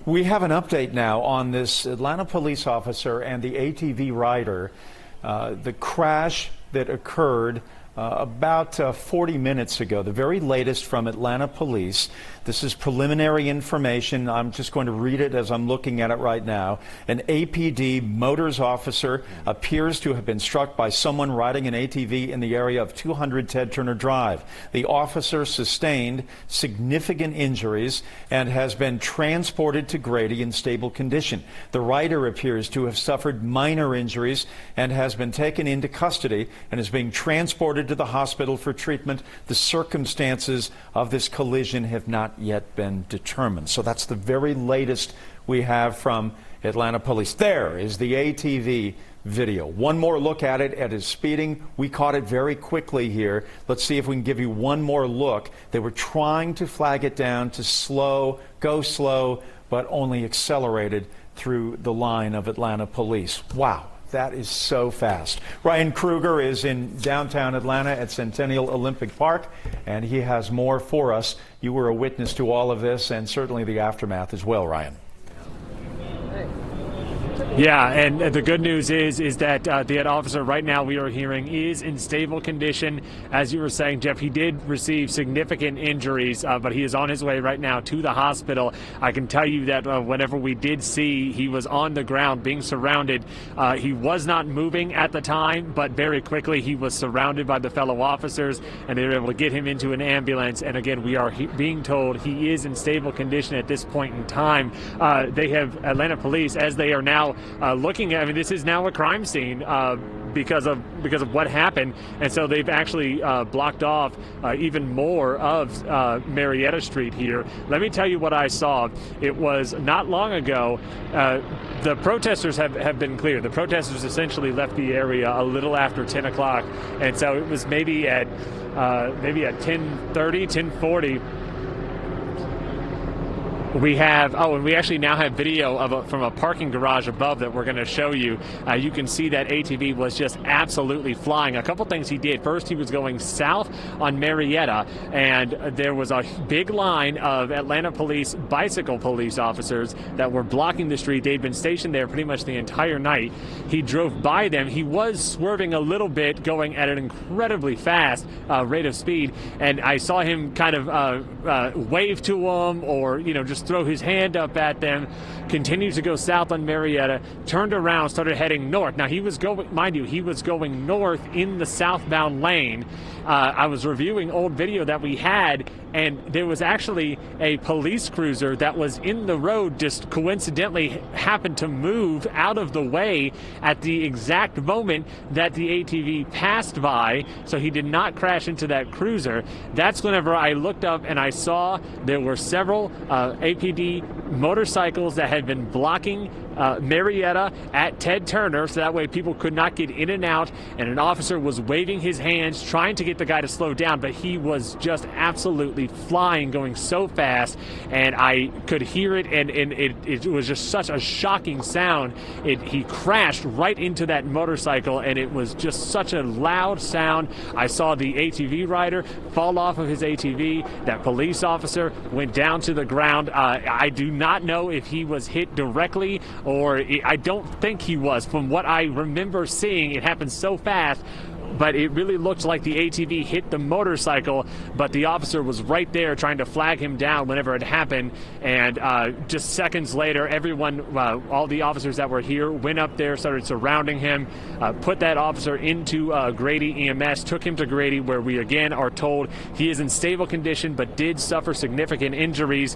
We have an update now on this Atlanta police officer and the ATV rider. The crash that occurred about 40 minutes ago, the very latest from Atlanta police. This is preliminary information. I'm just going to read it as I'm looking at it right now. An APD motors officer appears to have been struck by someone riding an ATV in the area of 200 Ted Turner Drive. The officer sustained significant injuries and has been transported to Grady in stable condition. The rider appears to have suffered minor injuries and has been taken into custody and is being transported to the hospital for treatment. The circumstances of this collision have not yet been determined. So that's the very latest we have from Atlanta police. There is the ATV video. One more look at it at his speeding. We caught it very quickly here. Let's see if we can give you one more look. They were trying to flag it down to go slow, but only accelerated through the line of Atlanta police. Wow. That is so fast. Ryan Kruger is in downtown Atlanta at Centennial Olympic Park, and he has more for us. You were a witness to all of this and certainly the aftermath as well, Ryan. Yeah, and the good news is that the officer right now we are hearing is in stable condition. As you were saying, Jeff, he did receive significant injuries, but he is on his way right now to the hospital. I can tell you that whenever we did see, he was on the ground being surrounded. He was not moving at the time, but very quickly he was surrounded by the fellow officers, and they were able to get him into an ambulance. And again, we are being told he is in stable condition at this point in time. They have Atlanta police, as they are now looking at, I mean, this is now a crime scene because of what happened, and so they've actually blocked off even more of Marietta Street here. Let me tell you what I saw. It was not long ago. The protesters have been clear. The protesters essentially left the area a little after 10 o'clock, and so it was maybe at 10:30, 10:40. We have, and we actually now have video from a parking garage above that we're going to show you. You can see that ATV was just absolutely flying. A couple things he did. First, he was going south on Marietta, and there was a big line of Atlanta police, bicycle police officers that were blocking the street. They'd been stationed there pretty much the entire night. He drove by them. He was swerving a little bit, going at an incredibly fast rate of speed, and I saw him kind of wave to them, or just throw his hand up at them, continued to go south on Marietta, turned around, started heading north. Now, he was going, mind you, he was going north in the southbound lane. I was reviewing old video that we had, and there was actually a police cruiser that was in the road, just coincidentally happened to move out of the way at the exact moment that the ATV passed by, so he did not crash into that cruiser. That's whenever I looked up and I saw there were several APD motorcycles that had been blocking Marietta at Ted Turner, so that way people could not get in and out, and an officer was waving his hands trying to get the guy to slow down, but he was just absolutely flying, going so fast, and I could hear it, and it was just such a shocking sound. He crashed right into that motorcycle, and it was just such a loud sound. I saw the ATV rider fall off of his ATV. That police officer went down to the ground. I do not know if he was hit directly, or I don't think he was. From what I remember seeing, it happened so fast, but it really looked like the ATV hit the motorcycle, but the officer was right there trying to flag him down whenever it happened, and just seconds later, everyone, all the officers that were here went up there, started surrounding him, put that officer into Grady EMS, took him to Grady, where we again are told he is in stable condition but did suffer significant injuries.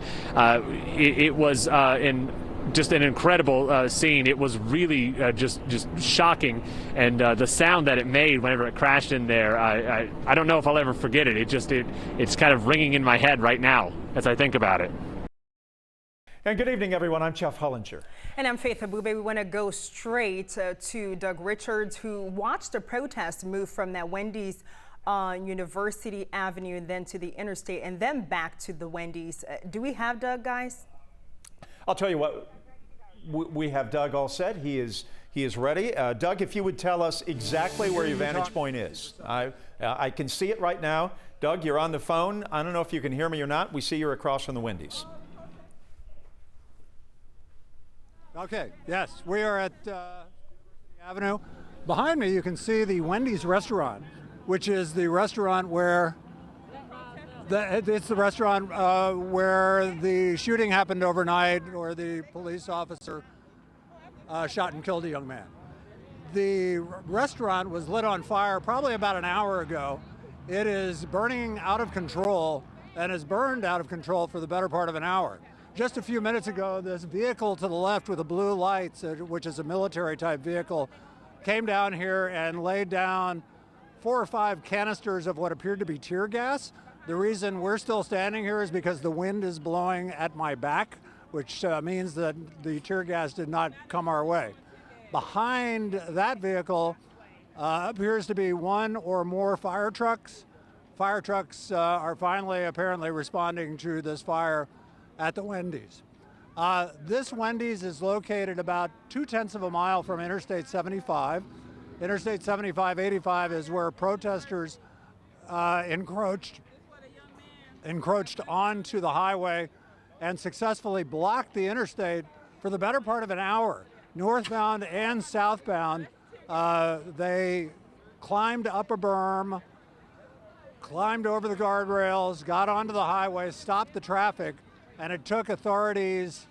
It was just an incredible scene. It was really just shocking, and the sound that it made whenever it crashed in there, I don't know if I'll ever forget it. It's kind of ringing in my head right now as I think about it. And good evening, everyone. I'm Jeff Hollinger. And I'm Faith Abube. We want to go straight to Doug Richards, who watched the protest move from that Wendy's on University Avenue and then to the interstate and then back to the Wendy's. Do we have Doug, guys? I'll tell you what, we have Doug all set. He is ready. Doug, if you would tell us exactly where your vantage point is. I can see it right now. Doug, you're on the phone. I don't know if you can hear me or not. We see you're across from the Wendy's. Okay, yes, we are at Avenue. Behind me you can see the Wendy's restaurant, which is the restaurant where it's the restaurant where the shooting happened overnight, or the police officer shot and killed a young man. The restaurant was lit on fire probably about an hour ago. It is burning out of control and has burned out of control for the better part of an hour. Just a few minutes ago, this vehicle to the left with the blue lights, which is a military type vehicle, came down here and laid down 4 or 5 canisters of what appeared to be tear gas. The reason we're still standing here is because the wind is blowing at my back, which means that the tear gas did not come our way. Behind that vehicle appears to be 1 or more fire trucks. Fire trucks are finally apparently responding to this fire at the Wendy's. This Wendy's is located about 2/10 of a mile from Interstate 75. Interstate 75/85 is where protesters encroached onto the highway and successfully blocked the interstate for the better part of an hour. Northbound and southbound, they climbed up a berm, climbed over the guardrails, got onto the highway, stopped the traffic, and it took authorities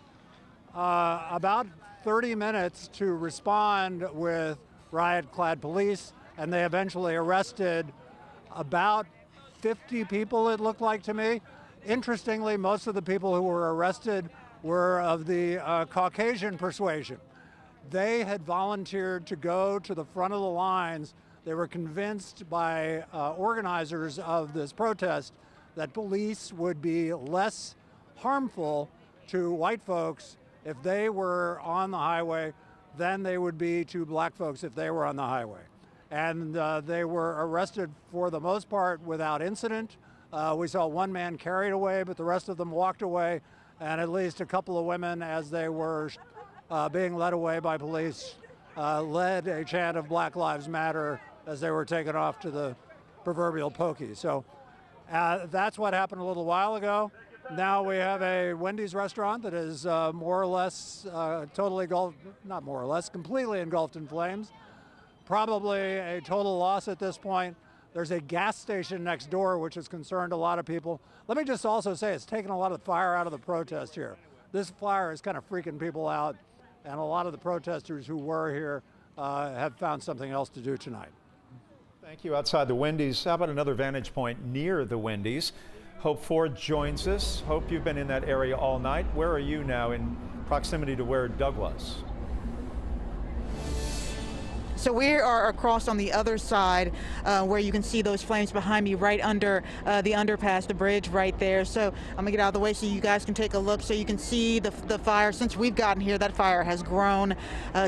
about 30 minutes to respond with riot-clad police, and they eventually arrested about 50 people, it looked like to me. Interestingly, most of the people who were arrested were of the Caucasian persuasion. They had volunteered to go to the front of the lines. They were convinced by organizers of this protest that police would be less harmful to white folks if they were on the highway than they would be to black folks if they were on the highway. And they were arrested for the most part without incident. We saw 1 man carried away, but the rest of them walked away, and at least a couple of women, as they were being led away by police, led a chant of Black Lives Matter as they were taken off to the proverbial pokey. So that's what happened a little while ago. Now we have a Wendy's restaurant that is more or less totally engulfed, not more or less, completely engulfed in flames. Probably a total loss at this point. There's a gas station next door, which has concerned a lot of people. Let me just also say it's taken a lot of the fire out of the protest here. This fire is kind of freaking people out, and a lot of the protesters who were here have found something else to do tonight. Thank you. Outside the Wendy's, how about another vantage point near the Wendy's? Hope Ford joins us. Hope, you've been in that area all night. Where are you now in proximity to where Doug was? So we are across on the other side where you can see those flames behind me right under the underpass, the bridge right there. So I'm gonna get out of the way so you guys can take a look so you can see the fire. Since we've gotten here, that fire has grown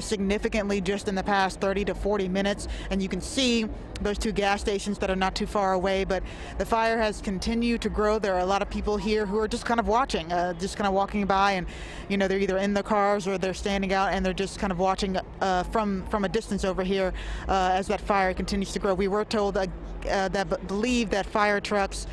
significantly just in the past 30 to 40 minutes. And you can see those 2 gas stations that are not too far away, but the fire has continued to grow. There are a lot of people here who are just kind of watching, just kind of walking by, and you know, they're either in the cars or they're standing out and they're just kind of watching from a distance over here as that fire continues to grow. We were told believe that fire trucks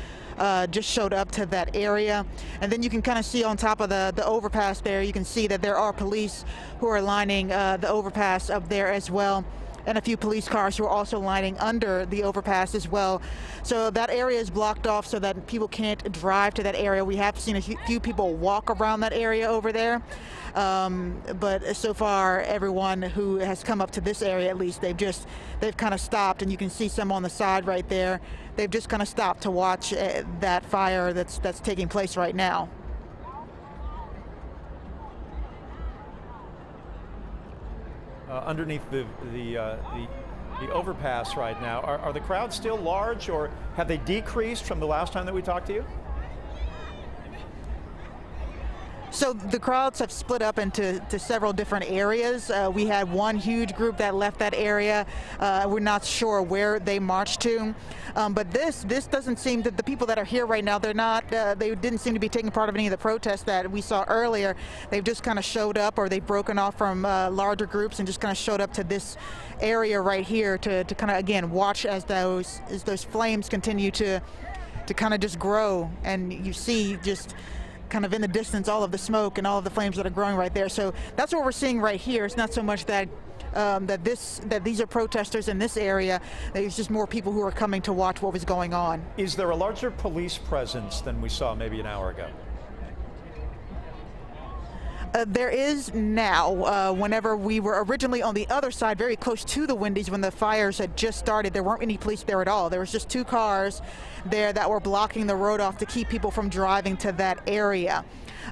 just showed up to that area, and then you can kind of see on top of the overpass there, you can see that there are police who are lining the overpass up there as well, and a few police cars who are also lining under the overpass as well. So that area is blocked off so that people can't drive to that area. We have seen a few people walk around that area over there, but so far everyone who has come up to this area, at least, they've kind of stopped, and you can see some on the side right there. They've just kind of stopped to watch that fire that's taking place right now. Underneath the overpass right now, are the crowds still large, or have they decreased from the last time that we talked to you? So the crowds have split up into several different areas. We had one huge group that left that area. We're not sure where they marched to, but this doesn't seem that the people that are here right now, they didn't seem to be taking part of any of the protests that we saw earlier. They've just kind of showed up, or they've broken off from larger groups and just kind of showed up to this area right here to kind of, again, watch as those flames continue to kind of just grow. And you see just kind of in the distance, all of the smoke and all of the flames that are growing right there. So that's what we're seeing right here. It's not so much that that these are protesters in this area. There's just more people who are coming to watch what was going on. Is there a larger police presence than we saw maybe an hour ago? There is now. Whenever we were originally on the other side, very close to the Wendy's, when the fires had just started, there weren't any police there at all. There was just 2 cars there that were blocking the road off to keep people from driving to that area.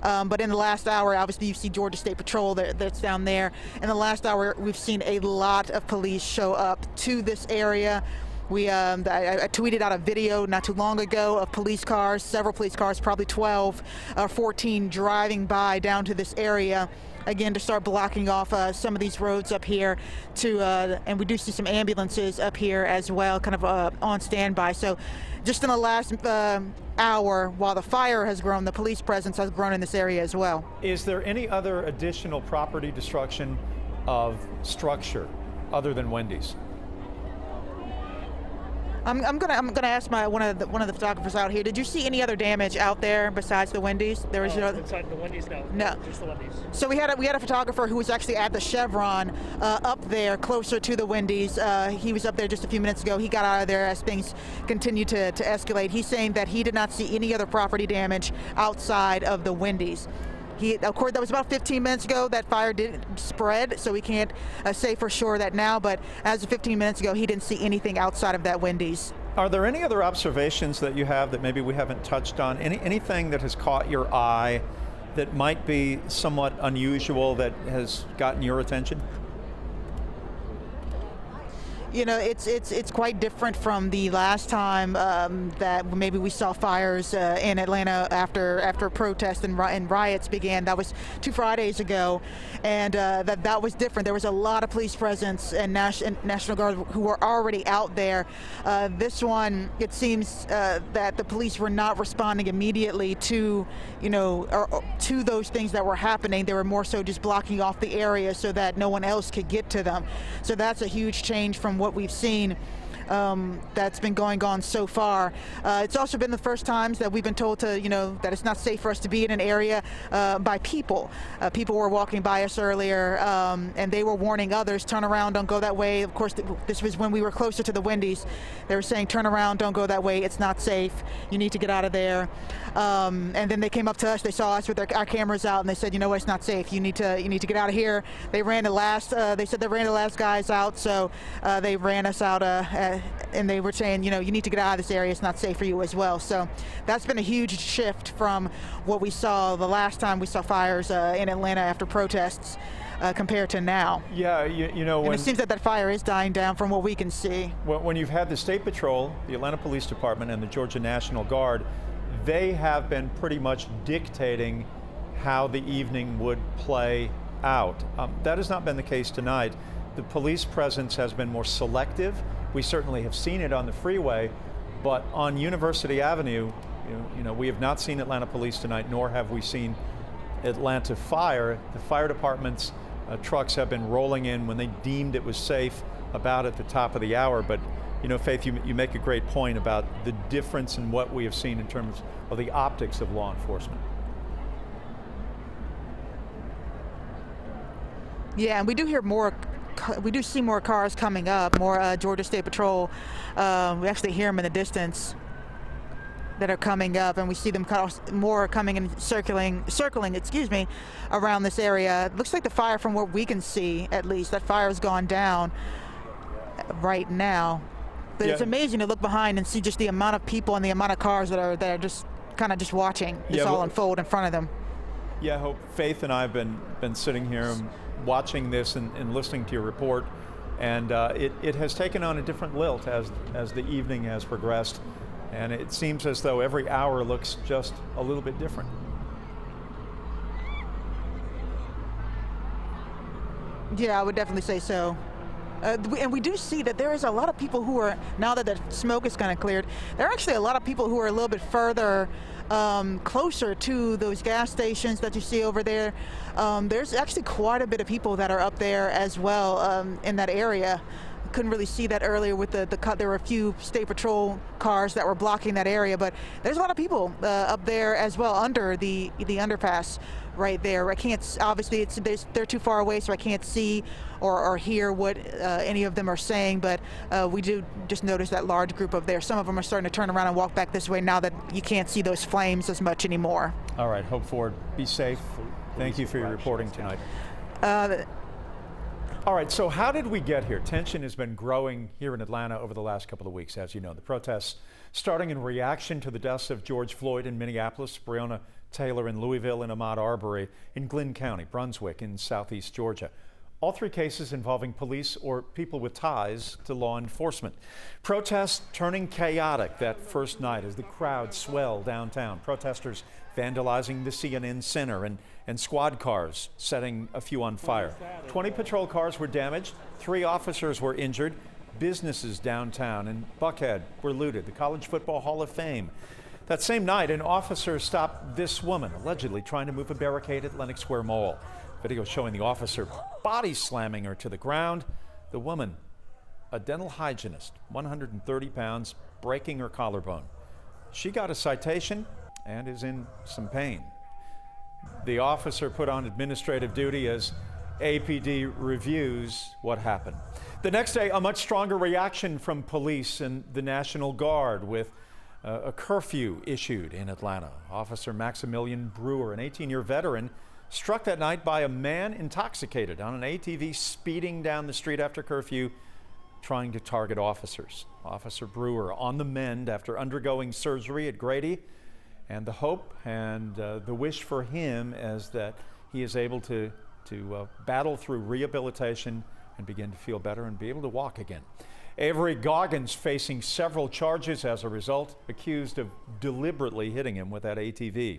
But in the last hour, obviously you see Georgia State Patrol that's down there. In the last hour, we've seen a lot of police show up to this area. I tweeted out a video not too long ago of police cars, several police cars, probably 12 or 14 driving by down to this area, again, to start blocking off some of these roads up here and we do see some ambulances up here as well, kind of on standby. So just in the last hour, while the fire has grown, the police presence has grown in this area as well. Is there any other additional property destruction of structure other than Wendy's? I'm gonna ask one of the photographers out here. Did you see any other damage out there besides the Wendy's? There was inside the Wendy's, no, just the Wendy's. So we had a photographer who was actually at the Chevron up there, closer to the Wendy's. He was up there just a few minutes ago. He got out of there as things continued to escalate. He's saying that he did not see any other property damage outside of the Wendy's. Of course, that was about 15 minutes ago that fire did spread, so we can't say for sure that now, but as of 15 minutes ago, he didn't see anything outside of that Wendy's. Are there any other observations that you have that maybe we haven't touched on? Anything that has caught your eye that might be somewhat unusual that has gotten your attention? You know, it's quite different from the last time that maybe we saw fires in Atlanta after protests and riots began. That was 2 Fridays ago, and that was different. There was a lot of police presence and National Guard who were already out there. This one, it seems that the police were not responding immediately to, to those things that were happening. They were more so just blocking off the area so that no one else could get to them. So that's a huge change from what we've seen that's been going on so far. It's also been the first times that we've been told to, that it's not safe for us to be in an area by people. People were walking by us earlier, and they were warning others, turn around, don't go that way. Of course, this was when we were closer to the Wendy's. They were saying, turn around, don't go that way, it's not safe, you need to get out of there. And then they came up to us, they saw us with our cameras out, and they said, you know what, it's not safe, you need to get out of here. They ran the last, they said they ran the last guys out, so they ran us out, and they were saying, you need to get out of this area, it's not safe for you as well. So that's been a huge shift from what we saw the last time we saw fires in Atlanta after protests compared to now. Yeah, and it seems that fire is dying down from what we can see. When you've had the State Patrol, the Atlanta Police Department, and the Georgia National Guard, they have been pretty much dictating how the evening would play out. That has not been the case tonight. The police presence has been more selective. We certainly have seen it on the freeway, but on University Avenue, we have not seen Atlanta Police tonight, nor have we seen Atlanta Fire. The fire department's trucks have been rolling in when they deemed it was safe about at the top of the hour. But Faith, you make a great point about the difference in what we have seen in terms of the optics of law enforcement. Yeah, and we do hear more. We do see more cars coming up, more Georgia State Patrol. We actually hear them in the distance that are coming up, and we see them more coming and circling, around this area. It looks like the fire, from what we can see, at least, that fire has gone down right now. But It's amazing to look behind and see just the amount of people and the amount of cars that are just kind of just watching this all unfold in front of them. Yeah, Hope, Faith and I have been sitting here watching this and listening to your report, and it has taken on a different lilt as the evening has progressed, and it seems as though every hour looks just a little bit different. Yeah, I would definitely say so. And we do see that there is a lot of people who are, now that the smoke is kind of cleared, there are actually a lot of people who are a little bit further closer to those gas stations that you see over there. There's actually quite a bit of people that are up there as well in that area. couldn't really see that earlier with the cut. There were a few state patrol cars that were blocking that area, but there's a lot of people up there as well under the underpass right there. I can't, obviously they're too far away, so I can't see or hear what any of them are saying, but we do just notice that large group up there. Some of them are starting to turn around and walk back this way now that you can't see those flames as much anymore. All right, Hope Ford, be safe. Thank you for your reporting tonight. All right, so how did we get here? Tension has been growing here in Atlanta over the last couple of weeks, as you know. The protests starting in reaction to the deaths of George Floyd in Minneapolis, Breonna Taylor in Louisville, and Ahmaud Arbery in Glynn County, Brunswick in southeast Georgia. All three cases involving police or people with ties to law enforcement. Protests turning chaotic that first night as the crowd swelled downtown. Protesters vandalizing the CNN Center and squad cars, setting a few on fire. 20 patrol cars were damaged, 3 officers were injured, businesses downtown in Buckhead were looted, the College Football Hall of Fame. That same night, an officer stopped this woman, allegedly trying to move a barricade at Lenox Square Mall. Video showing the officer body slamming her to the ground. The woman, a dental hygienist, 130 pounds, breaking her collarbone. She got a citation and is in some pain. The officer put on administrative duty as APD reviews what happened. The next day, a much stronger reaction from police and the National Guard with a curfew issued in Atlanta. Officer Maximilian Brewer, an 18-year veteran, struck that night by a man intoxicated on an ATV speeding down the street after curfew, trying to target officers. Officer Brewer on the mend after undergoing surgery at Grady, and the hope and the wish for him is that he is able to battle through rehabilitation and begin to feel better and be able to walk again. Avery Goggins facing several charges as a result, accused of deliberately hitting him with that ATV.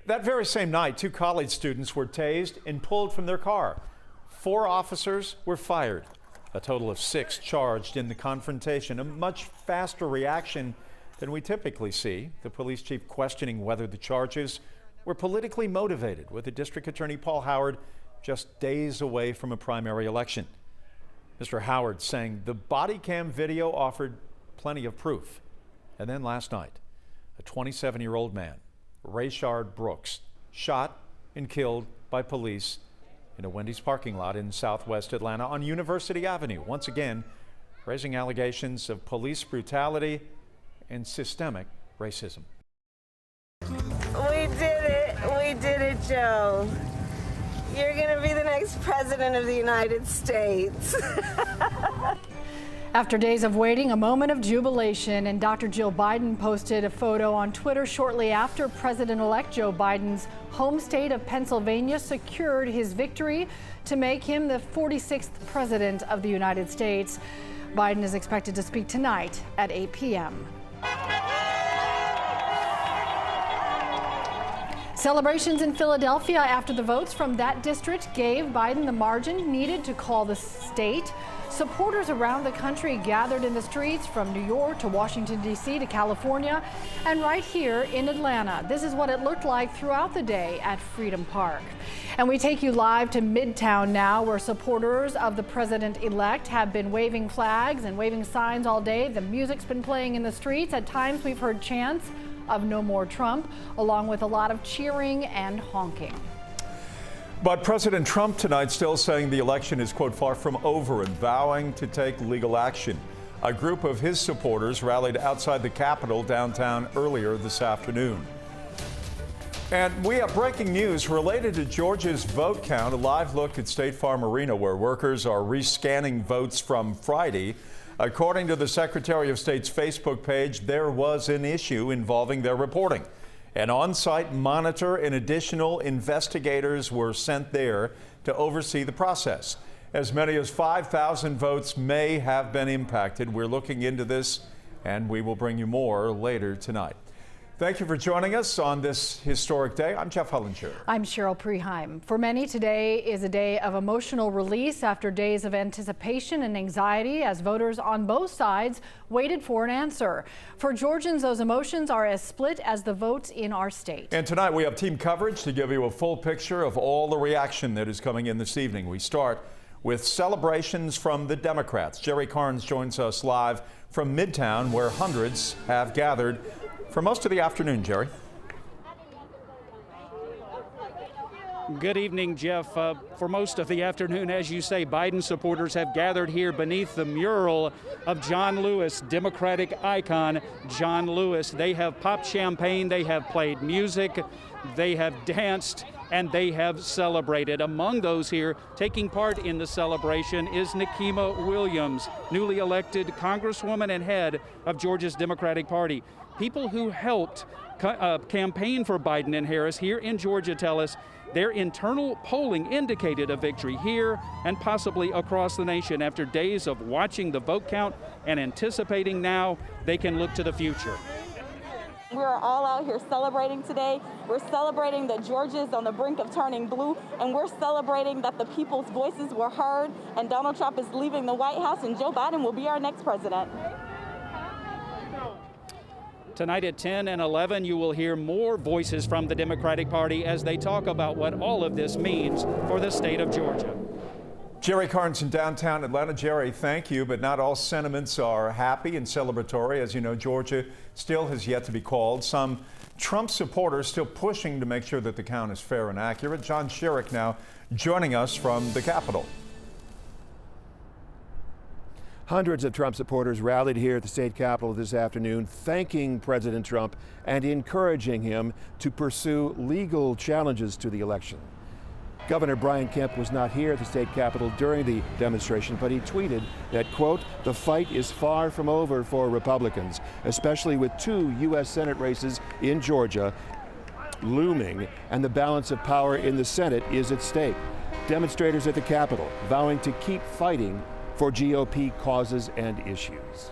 That very same night, 2 college students were tased and pulled from their car. 4 officers were fired. A total of 6 charged in the confrontation, a much faster reaction than we typically see. The police chief questioning whether the charges were politically motivated, with the district attorney Paul Howard just days away from a primary election. Mr. Howard saying the body cam video offered plenty of proof. And then last night, a 27-year-old man, Rayshard Brooks, shot and killed by police in a Wendy's parking lot in southwest Atlanta on University Avenue, once again raising allegations of police brutality and systemic racism. We did it, Joe. You're gonna be the next president of the United States. After days of waiting, a moment of jubilation, and Dr. Jill Biden posted a photo on Twitter shortly after President-elect Joe Biden's home state of Pennsylvania secured his victory to make him the 46th president of the United States. Biden is expected to speak tonight at 8 p.m. Celebrations in Philadelphia after the votes from that district gave Biden the margin needed to call the state. Supporters around the country gathered in the streets from New York to Washington, D.C. to California and right here in Atlanta. This is what it looked like throughout the day at Freedom Park. And we take you live to Midtown now, where supporters of the president-elect have been waving flags and waving signs all day. The music's been playing in the streets. At times we've heard chants of "No More Trump," along with a lot of cheering and honking. But President Trump tonight still saying the election is, quote, far from over and vowing to take legal action. A group of his supporters rallied outside the Capitol downtown earlier this afternoon. And we have breaking news related to Georgia's vote count. A live look at State Farm Arena, where workers are rescanning votes from Friday. According to the Secretary of State's Facebook page, there was an issue involving their reporting. An on-site monitor and additional investigators were sent there to oversee the process. As many as 5,000 votes may have been impacted. We're looking into this, and we will bring you more later tonight. Thank you for joining us on this historic day. I'm Jeff Hullinger. I'm Cheryl Preheim. For many, today is a day of emotional release after days of anticipation and anxiety as voters on both sides waited for an answer. For Georgians, those emotions are as split as the votes in our state. And tonight we have team coverage to give you a full picture of all the reaction that is coming in this evening. We start with celebrations from the Democrats. Jerry Carnes joins us live from Midtown, where hundreds have gathered for most of the afternoon. Jerry. Good evening, Jeff. For most of the afternoon, as you say, Biden supporters have gathered here beneath the mural of John Lewis, Democratic icon John Lewis. They have popped champagne, they have played music, they have danced, and they have celebrated. Among those here taking part in the celebration is Nikema Williams, newly elected Congresswoman and head of Georgia's Democratic Party. People who helped campaign for Biden and Harris here in Georgia tell us their internal polling indicated a victory here and possibly across the nation. After days of watching the vote count and anticipating, now they can look to the future. We're all out here celebrating today. We're celebrating that Georgia is on the brink of turning blue, and we're celebrating that the people's voices were heard, and Donald Trump is leaving the White House, and Joe Biden will be our next president. Tonight at 10 and 11, you will hear more voices from the Democratic Party as they talk about what all of this means for the state of Georgia. Jerry Carnes in downtown Atlanta. Jerry, thank you, but not all sentiments are happy and celebratory. As you know, Georgia still has yet to be called. Some Trump supporters still pushing to make sure that the count is fair and accurate. John Sherrick now joining us from the Capitol. Hundreds of Trump supporters rallied here at the state capitol this afternoon, thanking President Trump and encouraging him to pursue legal challenges to the election. Governor Brian Kemp was not here at the state capitol during the demonstration, but he tweeted that, quote, "The fight is far from over for Republicans, especially with 2 U.S. Senate races in Georgia looming, and the balance of power in the Senate is at stake." Demonstrators at the Capitol vowing to keep fighting for GOP causes and issues.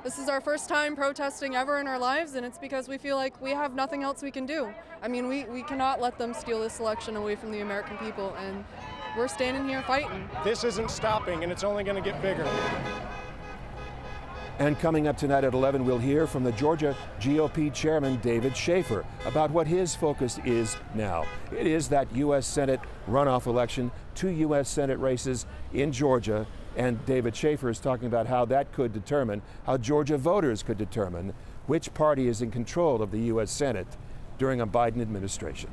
This is our first time protesting ever in our lives, and it's because we feel like we have nothing else we can do. I mean, we cannot let them steal this election away from the American people, and we're standing here fighting. This isn't stopping, and it's only going to get bigger. And coming up tonight at 11, we'll hear from the Georgia GOP chairman, David Schaefer, about what his focus is now. It is that U.S. Senate runoff election, 2 U.S. Senate races in Georgia, and David Schaefer is talking about how that could determine, how Georgia voters could determine which party is in control of the U.S. Senate during a Biden administration.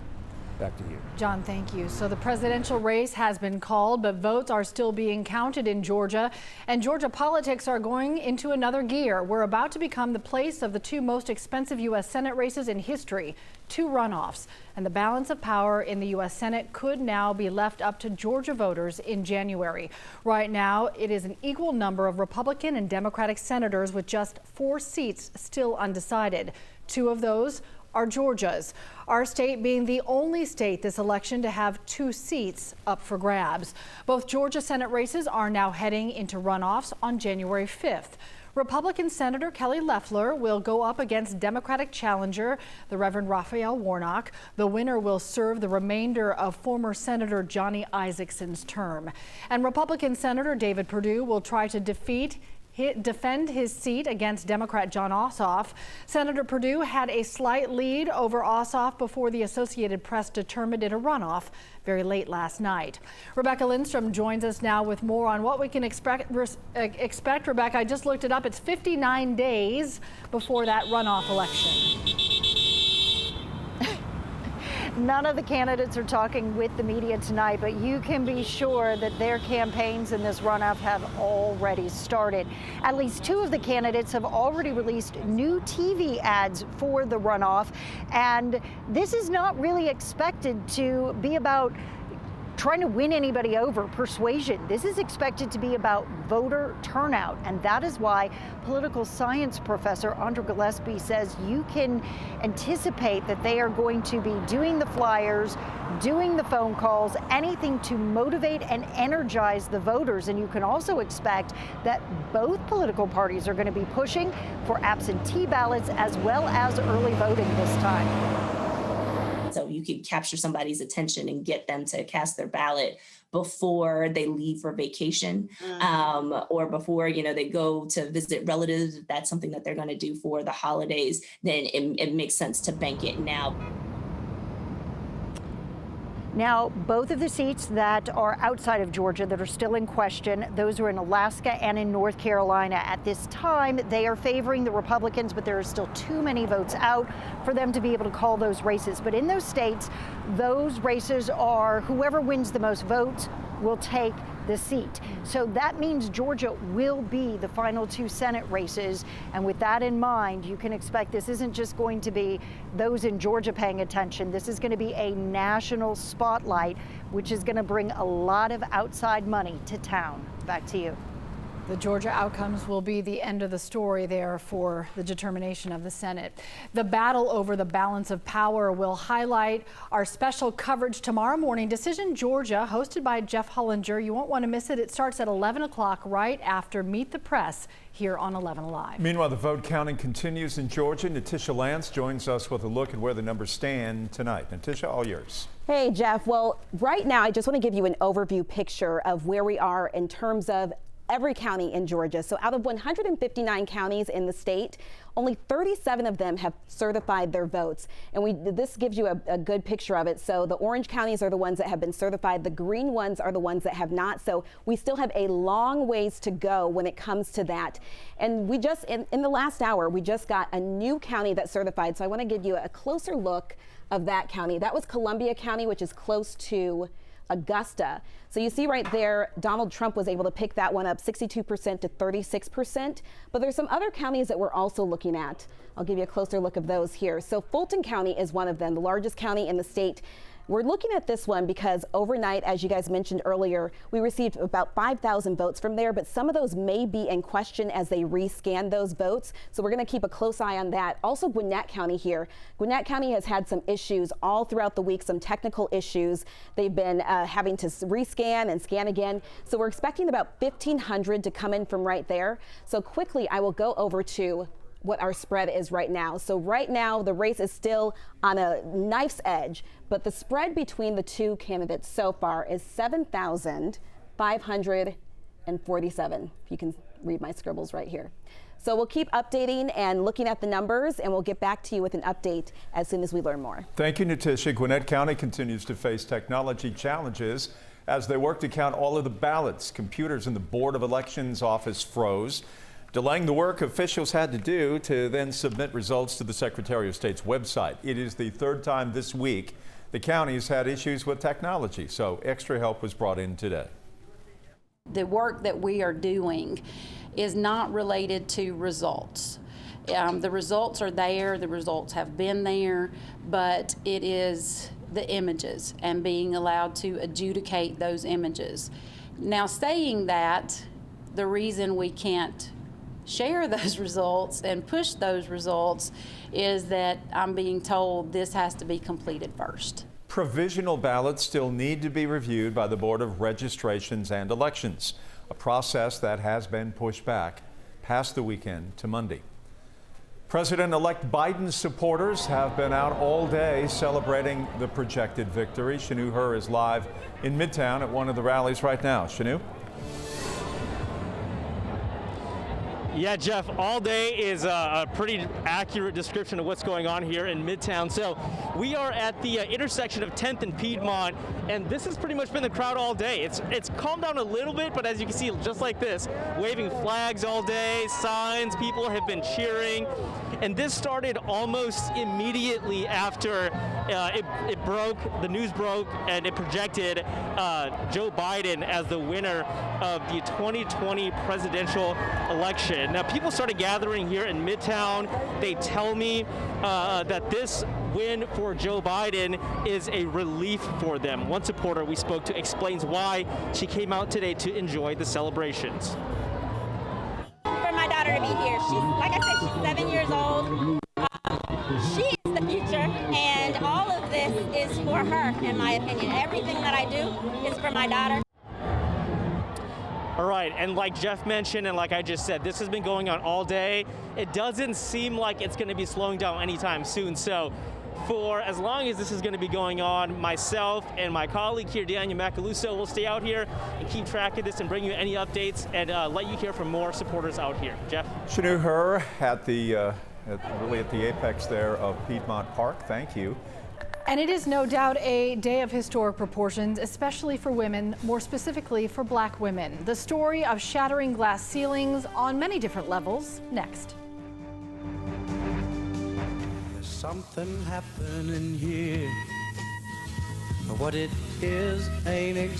Back to you. John, thank you. So the presidential race has been called, but votes are still being counted in Georgia. And Georgia politics are going into another gear. We're about to become the place of the 2 most expensive U.S. Senate races in history, 2 runoffs. And the balance of power in the U.S. Senate could now be left up to Georgia voters in January. Right now, it is an equal number of Republican and Democratic senators with just 4 seats still undecided. 2 of those are Georgia's, our state being the only state this election to have 2 seats up for grabs. Both Georgia Senate races are now heading into runoffs on January 5th. Republican Senator Kelly Loeffler will go up against Democratic challenger, the Reverend Raphael Warnock. The winner will serve the remainder of former Senator Johnny Isakson's term. And Republican Senator David Perdue will try to defend his seat against Democrat Jon Ossoff. Senator Perdue had a slight lead over Ossoff before the Associated Press determined it a runoff very late last night. Rebecca Lindstrom joins us now with more on what we can expect. Rebecca, I just looked it up. It's 59 days before that runoff election. None of the candidates are talking with the media tonight, but you can be sure that their campaigns in this runoff have already started. At least 2 of the candidates have already released new TV ads for the runoff, and this is not really expected to be about trying to win anybody over, persuasion. This is expected to be about voter turnout, and that is why political science professor Andrew Gillespie says you can anticipate that they are going to be doing the flyers, doing the phone calls, anything to motivate and energize the voters. And you can also expect that both political parties are going to be pushing for absentee ballots as well as early voting this time. So you could capture somebody's attention and get them to cast their ballot before they leave for vacation, or before, they go to visit relatives. If that's something that they're going to do for the holidays, then it makes sense to bank it now. Now, both of the seats that are outside of Georgia that are still in question, those are in Alaska and in North Carolina. At this time, they are favoring the Republicans, but there are still too many votes out for them to be able to call those races. But in those states, those races are whoever wins the most votes will take the seat. So that means Georgia will be the final 2 Senate races. And with that in mind, you can expect this isn't just going to be those in Georgia paying attention. This is going to be a national spotlight, which is going to bring a lot of outside money to town. Back to you. The Georgia outcomes will be the end of the story there for the determination of the Senate. The battle over the balance of power will highlight our special coverage tomorrow morning. Decision Georgia, hosted by Jeff Hollinger. You won't want to miss it. It starts at 11 o'clock right after Meet the Press here on 11 Alive. Meanwhile, the vote counting continues in Georgia. Natisha Lance joins us with a look at where the numbers stand tonight. Natisha, all yours. Hey, Jeff. Well, right now, I just want to give you an overview picture of where we are in terms of every county in Georgia. So out of 159 counties in the state, only 37 of them have certified their votes. And this gives you a good picture of it. So the orange counties are the ones that have been certified. The green ones are the ones that have not. So we still have a long ways to go when it comes to that. And we just, in the last hour, we just got a new county that certified. So I want to give you a closer look of that county. That was Columbia County, which is close to Augusta. So you see right there, Donald Trump was able to pick that one up 62% to 36%. But there's some other counties that we're also looking at. I'll give you a closer look of those here. So Fulton County is one of them, the largest county in the state. We're looking at this one because overnight, as you guys mentioned earlier, we received about 5,000 votes from there, but some of those may be in question as they rescan those votes. So we're going to keep a close eye on that. Also, Gwinnett County here. Gwinnett County has had some issues all throughout the week, some technical issues. They've been having to rescan and scan again. So we're expecting about 1,500 to come in from right there. So quickly, I will go over to what our spread is right now. So right now, the race is still on a knife's edge, but the spread between the two candidates so far is 7,547. If you can read my scribbles right here. So we'll keep updating and looking at the numbers, and we'll get back to you with an update as soon as we learn more. Thank you, Natisha. Gwinnett County continues to face technology challenges as they work to count all of the ballots. Computers in the Board of Elections office froze, delaying the work officials had to do to then submit results to the Secretary of State's website. It is the third time this week the county's had issues with technology, so extra help was brought in today. The work that we are doing is not related to results. The results are there, the results have been there, but it is the images and being allowed to adjudicate those images. Now, saying that, the reason we can't share those results and push those results is that I'm being told this has to be completed first. Provisional ballots still need to be reviewed by the Board of Registrations and Elections, a process that has been pushed back past the weekend to Monday. President-elect Biden's supporters have been out all day celebrating the projected victory. Shanu Hur is live in Midtown at one of the rallies right now. Shanu? Yeah, Jeff, all day is a pretty accurate description of what's going on here in Midtown. So we are at the intersection of 10th and Piedmont, and this has pretty much been the crowd all day. It's calmed down a little bit, but as you can see, just like this, waving flags all day, signs, people have been cheering. And this started almost immediately after it broke, the news broke, and it projected Joe Biden as the winner of the 2020 presidential election. Now, people started gathering here in Midtown. They tell me that this win for Joe Biden is a relief for them. One supporter we spoke to explains why she came out today to enjoy the celebrations. For my daughter to be here. She's, like I said, she's 7 years old. She is the future, and all of this is for her, in my opinion. Everything that I do is for my daughter. All right, and like Jeff mentioned, and like I just said, this has been going on all day. It doesn't seem like it's going to be slowing down anytime soon. So for as long as this is going to be going on, myself and my colleague here, Daniel Macaluso, will stay out here and keep track of this and bring you any updates and let you hear from more supporters out here. Jeff? Shanu Hur at the really at the apex there of Piedmont Park. Thank you. And it is no doubt a day of historic proportions, especially for women, more specifically for black women. The story of shattering glass ceilings on many different levels, next. There's something happening here. What it is ain't exactly